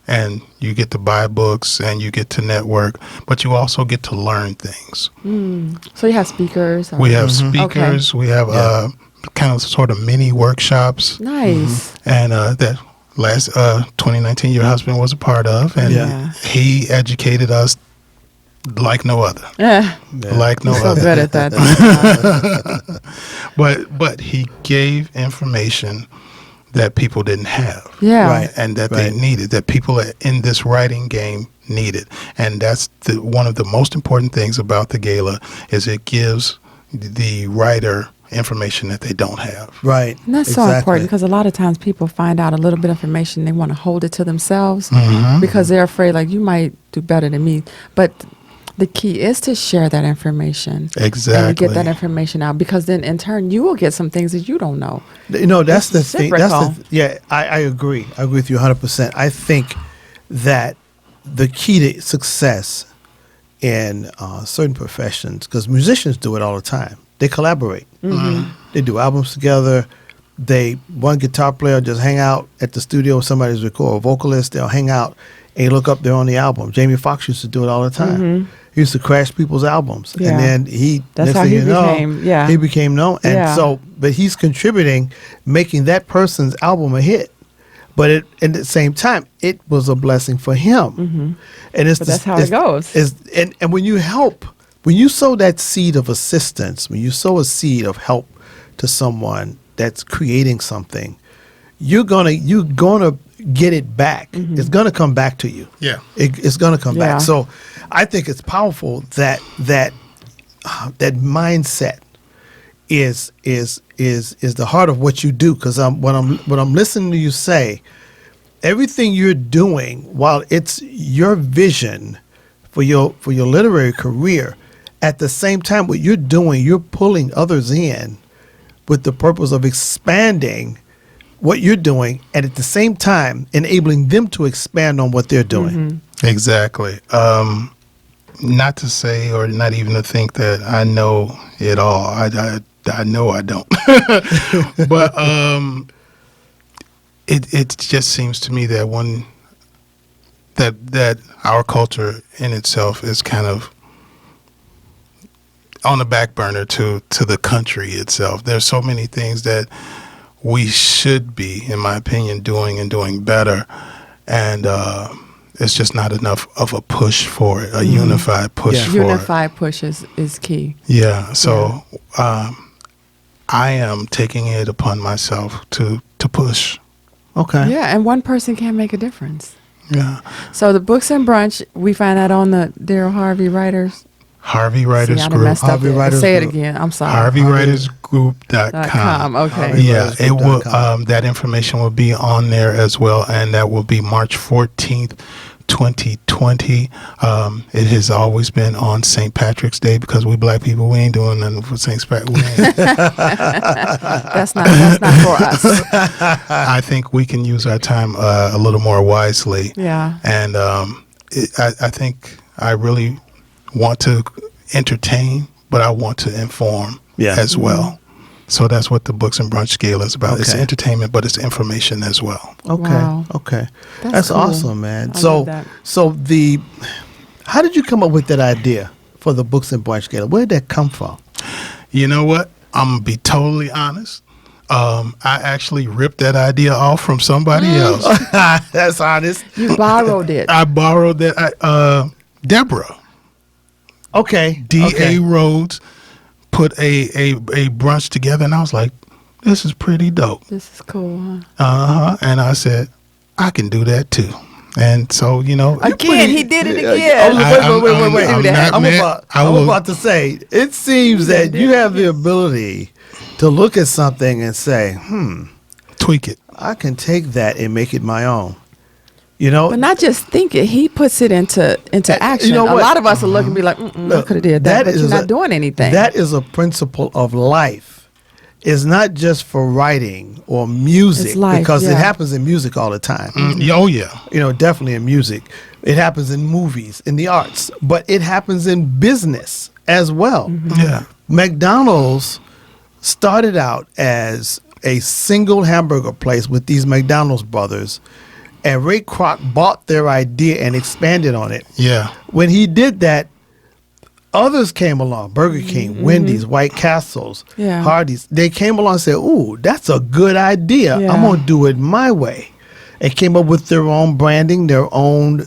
and you get to buy books and you get to network, but you also get to learn things. So you have speakers? We have speakers. We have kind of sort of mini workshops. Nice. And that last 2019, your husband was a part of, and he educated us like no other. Like no so other. good at that. But he gave information that people didn't have. Right. And that they needed, that people in this writing game needed. And that's one of the most important things about the gala is it gives the writer information that they don't have. Right. And that's so important because a lot of times people find out a little bit of information, they want to hold it to themselves because they're afraid, like, you might do better than me. But the key is to share that information. Exactly. And get that information out, because then in turn you will get some things that you don't know. You know, that's the thing. Reciprocal. I agree. I agree with you 100%. I think that the key to success in certain professions, because musicians do it all the time, they collaborate. They do albums together. One guitar player just hang out at the studio with somebody's record, a vocalist, they'll hang out and you look up there on the album. Jamie Foxx used to do it all the time. He used to crash people's albums. And then that's how he became, he became known. And but he's contributing, making that person's album a hit. But at the same time, it was a blessing for him. And that's how it goes. And when you help, when you sow that seed of assistance, when you sow a seed of help to someone that's creating something, you're gonna get it back. It's gonna come back to you. It's gonna come back. So I think it's powerful that mindset is the heart of what you do. Because when I'm listening to you say, everything you're doing, while it's your vision for your literary career, at the same time, what you're doing, you're pulling others in with the purpose of expanding what you're doing, and at the same time enabling them to expand on what they're doing. Exactly. Not to say, or not even to think that I know it all. I know I don't. But it just seems to me that that our culture in itself is kind of on the back burner to the country itself. There's so many things that we should be, in my opinion, doing better, and it's just not enough of a push for it, a unified push for it. Unified push is key. Yeah, so I am taking it upon myself to push. Okay. Yeah, and one person can make a difference. Yeah. So the Books and Brunch, we find that on the Darryl Harvey Writers. Harvey Writers See, Group. Messed up Harvey Writers Say it Group. again. I'm sorry. HarveyWritersGroup.com. Okay. Yeah, it will. That information will be on there as well, and that will be March 14th, 2020. It has always been on St. Patrick's Day because we black people, we ain't doing nothing for St. Patrick's Day. That's not for us. I think we can use our time a little more wisely. Yeah. And I think I really want to entertain, but I want to inform as well. So that's what the Books and Brunch Gala is about. It's entertainment, but it's information as well. Okay. Wow. Okay. That's That's cool. awesome, man. I love that. How did you come up with that idea for the Books and Brunch Gala? Where did that come from? You know what? I'm going to be totally honest. I actually ripped that idea off from somebody else. That's honest. You borrowed it. I borrowed that. Deborah. Okay. D.A. Rhodes put a brunch together, and I was like, this is pretty dope. This is cool, huh? And I said, I can do that too. And so, you know. Again, he did it again. Wait. I'm about to say, it seems that you have the ability to look at something and say, tweak it. I can take that and make it my own. You know, But not just think it. He puts it into action. You know a what? lot of us are looking and be like, I could have did that, but you're not doing anything. That is a principle of life. It's not just for writing or music, It's life, because it yeah. happens in music all the time. Oh, yeah. You know, definitely in music. It happens in movies, in the arts, but it happens in business as well. Yeah. McDonald's started out as a single hamburger place with these McDonald's brothers, and Ray Kroc bought their idea and expanded on it. Yeah. When he did that, others came along, Burger King, Wendy's, White Castles, Hardee's. They came along and said, ooh, that's a good idea. I'm going to do it my way. And came up with their own branding, their own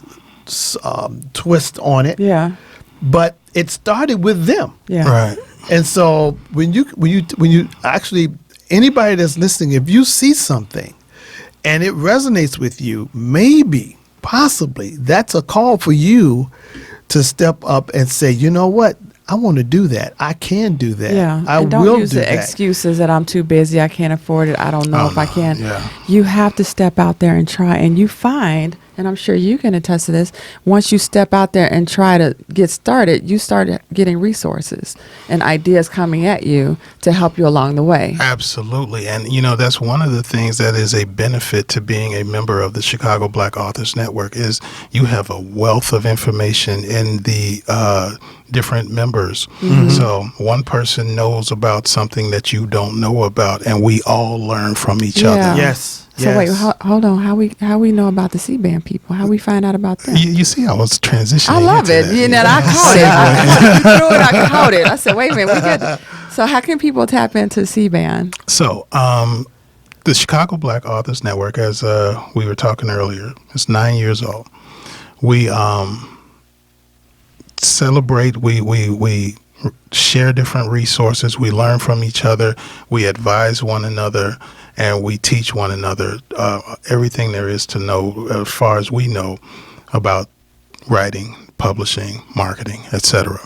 twist on it. Yeah. But it started with them. Yeah. Right. And so when you actually, anybody that's listening, if you see something and it resonates with you, maybe, possibly, that's a call for you to step up and say, you know what? I want to do that. I can do that. Yeah. I and don't will use do the that. excuses that I'm too busy, I can't afford it, I don't know if I can. Yeah. You have to step out there and try, and you find, and I'm sure you can attest to this, once you step out there and try to get started, you start getting resources and ideas coming at you to help you along the way. Absolutely. And, that's one of the things that is a benefit to being a member of the Chicago Black Authors Network is you have a wealth of information in the different members. So one person knows about something that you don't know about, and we all learn from each other. Yes. So wait, hold on. How we know about the C-band people? How we find out about them? You see, I was transitioning. I love into it. that. You know, I caught it. You threw it. I caught it. I said, wait a minute. We get. So how can people tap into C-band? So the Chicago Black Authors Network, as we were talking earlier, is 9 years old. We celebrate. We share different resources. We learn from each other. We advise one another. And we teach one another everything there is to know as far as we know about writing, publishing, marketing, etc.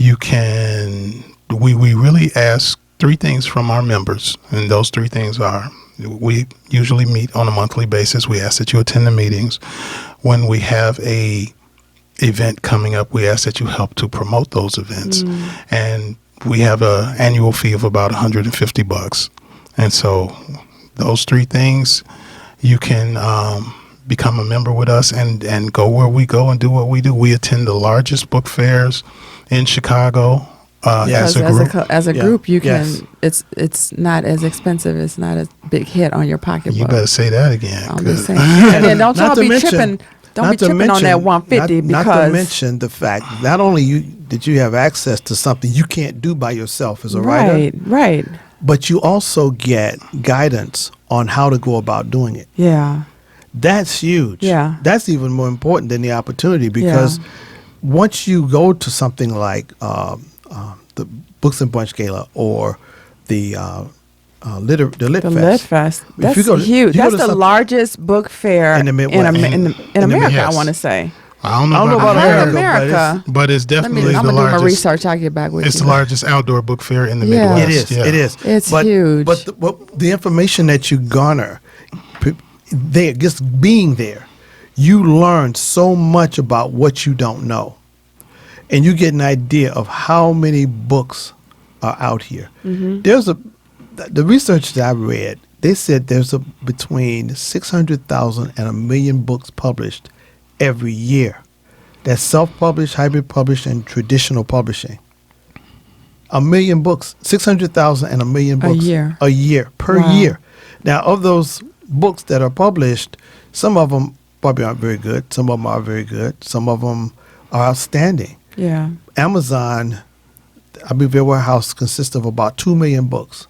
We really ask 3 things from our members, and those 3 things are: we usually meet on a monthly basis. We ask that you attend the meetings. When we have a event coming up, we ask that you help to promote those events. And we have an annual fee of about $150. And so those 3 things, you can become a member with us and go where we go and do what we do. We attend the largest book fairs in Chicago as a group. As a group, you can. It's not as expensive. It's not a big hit on your pocketbook. You better say that again. I'm just saying. And then don't y'all be tripping. Don't be tripping on that 150 because. Not to mention the fact not only that you have access to something you can't do by yourself as a writer. Right. But you also get guidance on how to go about doing it. Yeah. That's huge. Yeah. That's even more important than the opportunity because once you go to something like the Books and Brunch Gala or the Lit Fest. That's huge. That's the largest book fair in America, I want to say. I don't know about America, but it's definitely I'm the gonna largest. Do my research. I'll get back with you. It's the largest outdoor book fair in the Midwest. It is. It's huge. But the information that you garner, just being there, you learn so much about what you don't know, and you get an idea of how many books are out here. There's the research that I read. They said there's between 600,000 and 1 million books published every year. That's self-published, hybrid published, and traditional publishing. 1 million books, 600,000 and 1 million books a year per year. Now, of those books that are published, some of them probably aren't very good. Some of them are very good. Some of them are outstanding. Yeah. Amazon, I believe their warehouse consists of about 2 million books.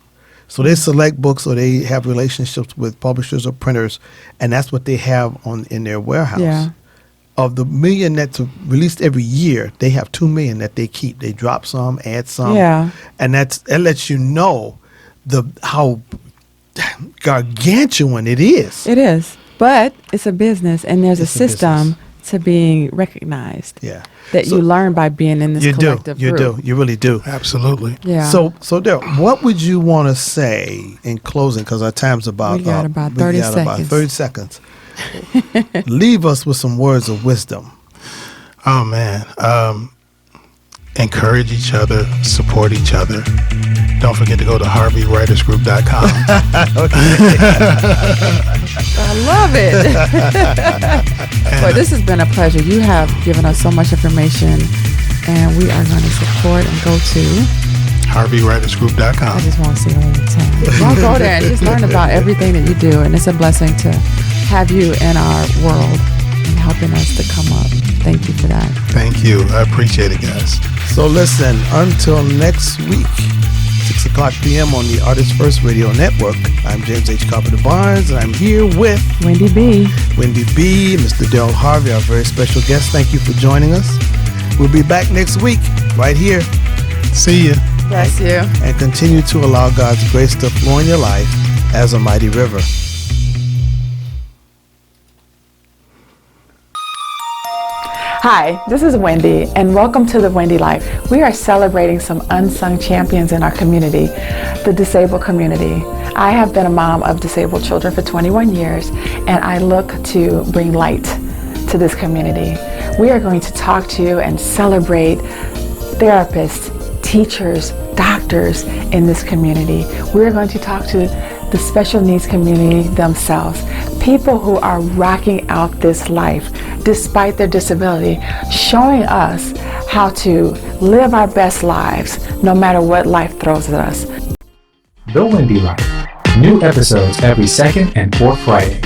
So they select books or they have relationships with publishers or printers, and that's what they have in their warehouse. Yeah. Of the 1 million that's released every year, they have 2 million that they keep. They drop some, add some. Yeah. And that lets you know how gargantuan it is. It is. But it's a business, and there's a system to being recognized. Yeah. That you learn by being in this collective group. You really do. Absolutely. Yeah. So Darryl, what would you want to say in closing? Because our time's about we got about 30 seconds. About 30 seconds. Leave us with some words of wisdom. Oh man, encourage each other, support each other. Don't forget to go to harveyWritersGroup.com. I love it. Well, this has been a pleasure. You have given us so much information, and we are going to support and go to harveyWritersGroup.com. I just want to see it all the time. Y'all go there and just learn about everything that you do, and it's a blessing to have you in our world and helping us to come up. Thank you for that. Thank you. I appreciate it, guys. So listen, until next week, 6 o'clock p.m. on the Artist First Radio Network. I'm James H. Carpenter-Barnes, and I'm here with Wendy B. Mr. Darryl Harvey, our very special guest. Thank you for joining us. We'll be back next week, right here. See you. Bless you. And continue to allow God's grace to flow in your life as a mighty river. Hi, this is Wendy, and welcome to the Wendy Life. We are celebrating some unsung champions in our community, the disabled community. I have been a mom of disabled children for 21 years, and I look to bring light to this community. We are going to talk to and celebrate therapists, teachers, doctors in this community. We're going to talk to the special needs community themselves, people who are rocking out this life despite their disability, showing us how to live our best lives no matter what life throws at us. The Wendy Life. New episodes every second and fourth Friday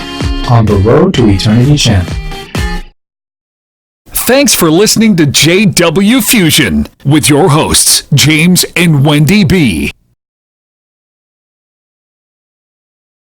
on the Road to Eternity channel. Thanks for listening to JW Fusion with your hosts, James and Wendy B.